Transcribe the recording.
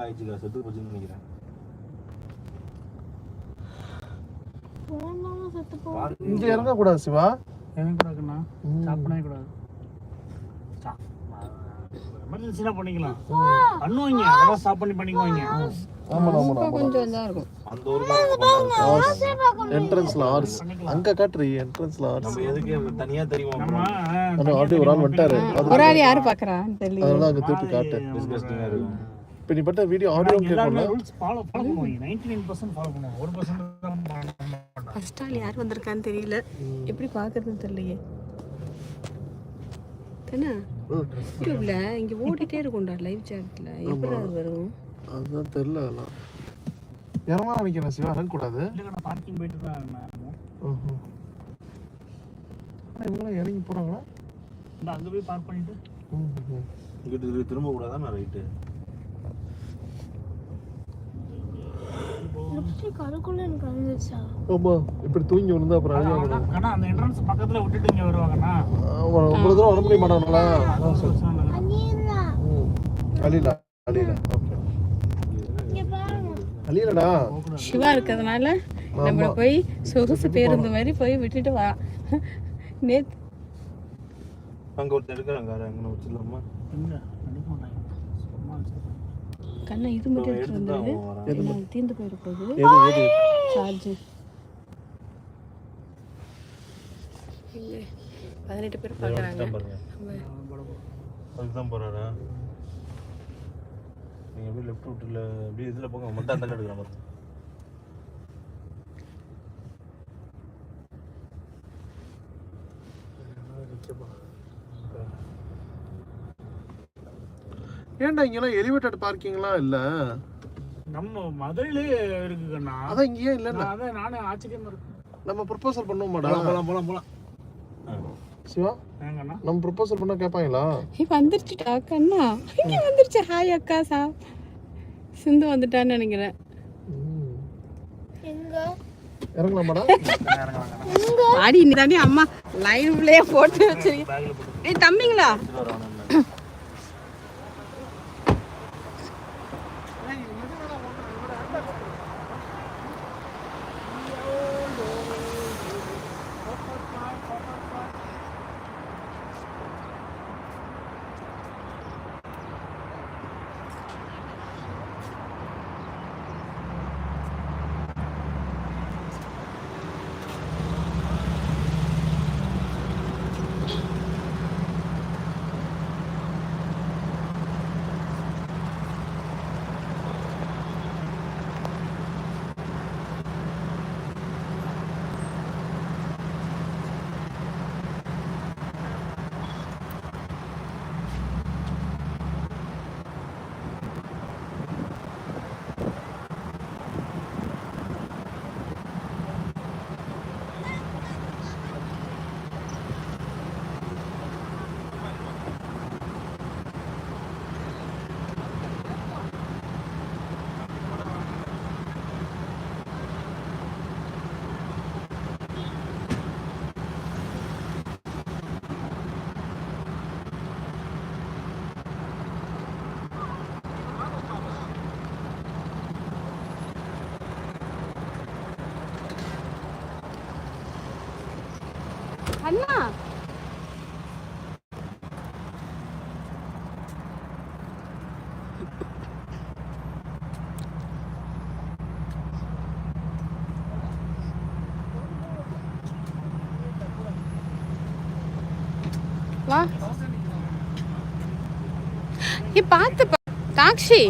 ஆயிடுச்சுக்கா, செத்து போச்சுன்னு நினைக்கிறேன். இங்க இறங்க கூடாது சிவா. இறங்க கூடாதுண்ணா. ஸ்டாப் பண்ணவே கூடாது. எமர்ஜென்சினா பண்ணிக்கலாம். பண்ணுவாங்க. அதெல்லாம் ஸ்டாப் பண்ணி பண்ணிக்குவாங்க. ஆமா ஆமா கொஞ்சம் தான் இருக்கும். அந்த ஒரு என்ட்ரன்ஸ்ல ஆர்ஸ் அங்க காட்றீ. என்ட்ரன்ஸ்ல ஆர்ஸ் நம்ம எதுக்கு தனியா தெரியுமா? நம்ம ஆல்ரெடி ஒரு ஆள் வந்துட்டாரு. ஒரு ஆள் யாரு பாக்குறான்னு தெரியல. அதனால அங்க திருப்பி காட்டு. டிஸ்கஸ்டிங்கா இருக்கும். இப்ப நீ பட்ட வீடியோ ஆடியோ கேட்கணும். ரூல்ஸ் ஃபாலோ பண்ணுவாங்க. 99% ஃபாலோ பண்ணுவாங்க. 1% தான் பண்ண மாட்டாங்க. ஃபர்ஸ்ட் ஆள் யார் வந்திருக்கான்னு தெரியல. எப்படி பாக்குறதுன்னு தெரியலையே. என்ன? யூடியூப்ல இங்க ஓடிட்டே இருக்கும்டா லைவ் சாட்ல. எப்படி அது வரும்? அதான் தெரியல. அதெல்லாம் இறங்க நினைக்கிறேன் சிவா. இறங்க கூடாது. இல்ல பார்க்கிங் போயிட்டு தான். ஓஹோ. இவங்க இறங்கி போறாங்களா? இந்த அங்க போய் பார்க் பண்ணிட்டு இங்கிட்டு திரும்ப கூடாதா? நான் ரைட்டு ஆமா. இப்படி தூங்கி விழுந்தா அப்புறம் அழியா வரும். ஆனா அந்த என்ட்ரன்ஸ் பக்கத்துல விட்டுட்டு இங்க வருவாங்கண்ணா. ரொம்ப தூரம் வர முடிய மாட்டாங்களா? அழியல அழியல. ஓகே அழியலடா. சிவா இருக்கிறதுனால நம்ம போய் சொகுசு பேருந்து மாதிரி போய் விட்டுட்டு வா. நேத்து அங்க ஒருத்தர் இருக்காங்க. அங்க வச்சிடலாமா? எங்க எடுக்க மாட்டாங்க. சும்மா கண்ணா இது மட்டும் எடுத்து வந்தது. தீந்து போயிட போகுது. எது சார்ஜ் 18 பேர் பார்க்கறாங்க. அதுதான் போறாரா? நீங்க அப்படியே லெஃப்ட் விட்டுல அப்படியே இதுல போங்க. மட்டும் அந்த எடுக்கலாம் பாருங்க. ஏன்டா இங்கெல்லாம் எலிவேட்டட் பார்க்கிங்லாம் இல்ல? நம்ம மதுரையிலே இருக்குண்ணா. அதான் இங்கேயே இல்ல. அதான் நானே ஆச்சரியமா இருக்கு. நம்ம ப்ரொபோசல் பண்ணுவோமாடா? போலாம் சிவா ஏங்கண்ணா நம்ம ப்ரொபோசல் பண்ணா கேட்பாங்களா? வந்துருச்சுடா கண்ணா. இங்க வந்துருச்சு. ஹாய் அக்கா சிந்து வந்துட்டான்னு நினைக்கிறேன். இறங்கலாமாடா? பாடி நீ தாண்டி அம்மா லைவ்லயே போட்டு வச்சிருக்கீங்க. ஏய் தம்பிங்களா அண்ணா வா. பாத்து டாக்ஸி